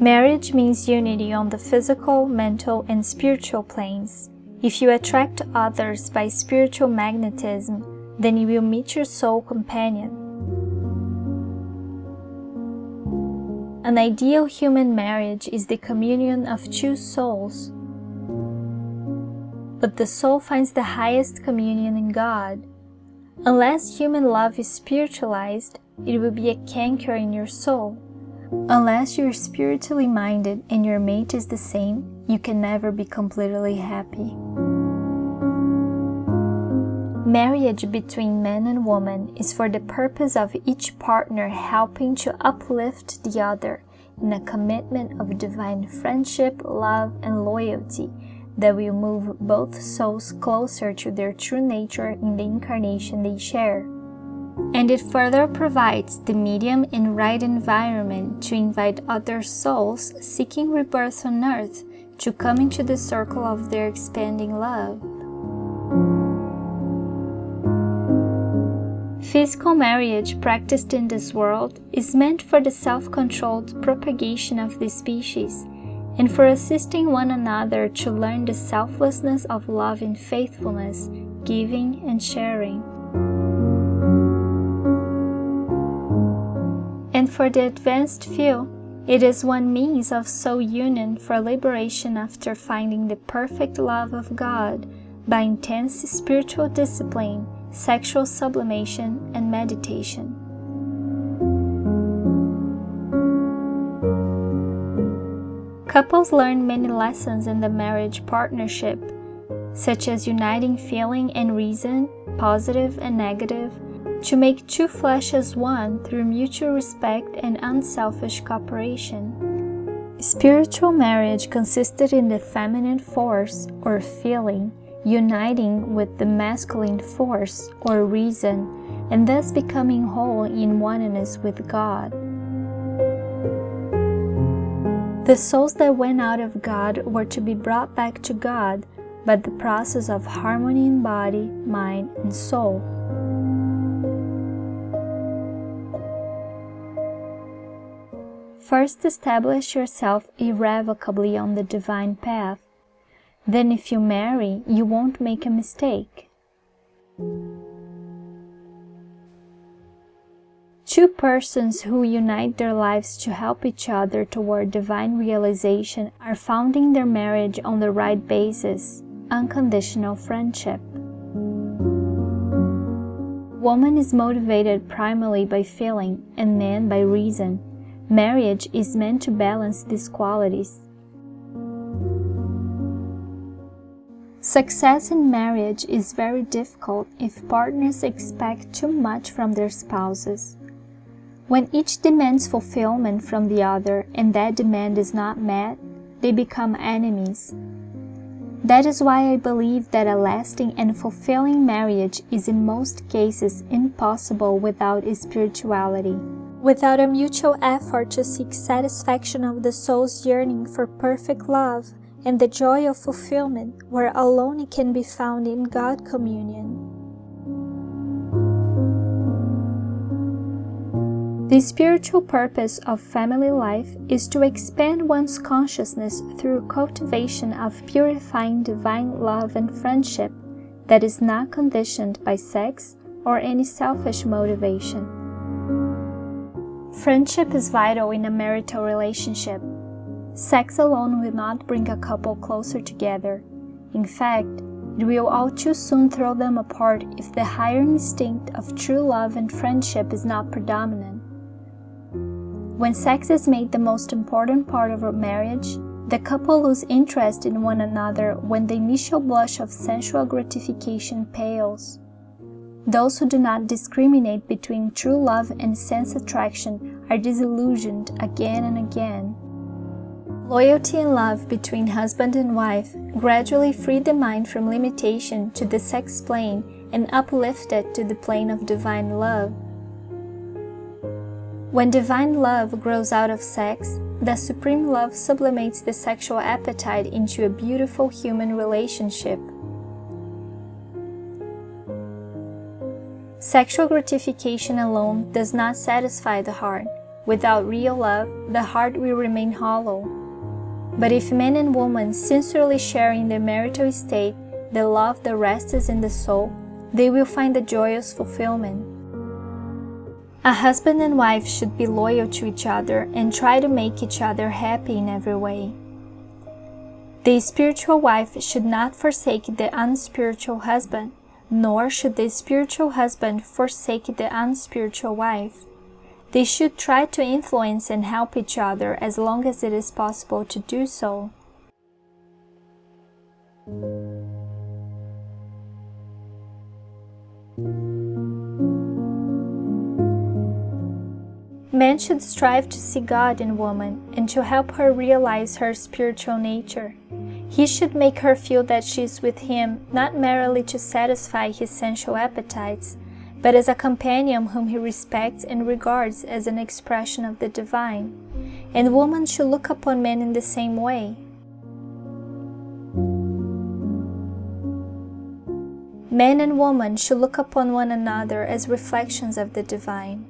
Marriage means unity on the physical, mental, and spiritual planes. If you attract others by spiritual magnetism, then you will meet your soul companion. An ideal human marriage is the communion of two souls. But the soul finds the highest communion in God. Unless human love is spiritualized, it will be a canker in your soul. Unless you're spiritually minded and your mate is the same, you can never be completely happy. Marriage between man and woman is for the purpose of each partner helping to uplift the other in a commitment of divine friendship, love, and loyalty that will move both souls closer to their true nature in the incarnation they share. And it further provides the medium and right environment to invite other souls seeking rebirth on earth to come into the circle of their expanding love. Physical marriage practiced in this world is meant for the self-controlled propagation of the species and for assisting one another to learn the selflessness of love and faithfulness, giving and sharing. And for the advanced few, it is one means of soul union for liberation after finding the perfect love of God by intense spiritual discipline, sexual sublimation, and meditation. Couples learn many lessons in the marriage partnership, such as uniting feeling and reason, positive and negative, to make two flesh as one through mutual respect and unselfish cooperation. Spiritual marriage consisted in the feminine force, or feeling, uniting with the masculine force, or reason, and thus becoming whole in oneness with God. The souls that went out of God were to be brought back to God by the process of harmony in body, mind, and soul. First, establish yourself irrevocably on the divine path. Then if you marry, you won't make a mistake. Two persons who unite their lives to help each other toward divine realization are founding their marriage on the right basis, unconditional friendship. Woman is motivated primarily by feeling and man by reason. Marriage is meant to balance these qualities. Success in marriage is very difficult if partners expect too much from their spouses. When each demands fulfillment from the other and that demand is not met, they become enemies. That is why I believe that a lasting and fulfilling marriage is in most cases impossible without spirituality. Without a mutual effort to seek satisfaction of the soul's yearning for perfect love and the joy of fulfillment, where alone it can be found in God communion. The spiritual purpose of family life is to expand one's consciousness through cultivation of purifying divine love and friendship that is not conditioned by sex or any selfish motivation. Friendship is vital in a marital relationship. Sex alone will not bring a couple closer together. In fact, it will all too soon throw them apart if the higher instinct of true love and friendship is not predominant. When sex is made the most important part of a marriage, the couple lose interest in one another when the initial blush of sensual gratification pales. Those who do not discriminate between true love and sense attraction are disillusioned again and again. Loyalty and love between husband and wife gradually free the mind from limitation to the sex plane and uplift it to the plane of divine love. When divine love grows out of sex, the supreme love sublimates the sexual appetite into a beautiful human relationship. Sexual gratification alone does not satisfy the heart. Without real love, the heart will remain hollow. But if man and woman sincerely share in their marital state the love that rests in the soul, they will find the joyous fulfillment. A husband and wife should be loyal to each other and try to make each other happy in every way. The spiritual wife should not forsake the unspiritual husband, nor should the spiritual husband forsake the unspiritual wife. They should try to influence and help each other as long as it is possible to do so. Man should strive to see God in woman and to help her realize her spiritual nature. He should make her feel that she is with him not merely to satisfy his sensual appetites, but as a companion whom he respects and regards as an expression of the divine. And woman should look upon man in the same way. Man and woman should look upon one another as reflections of the divine.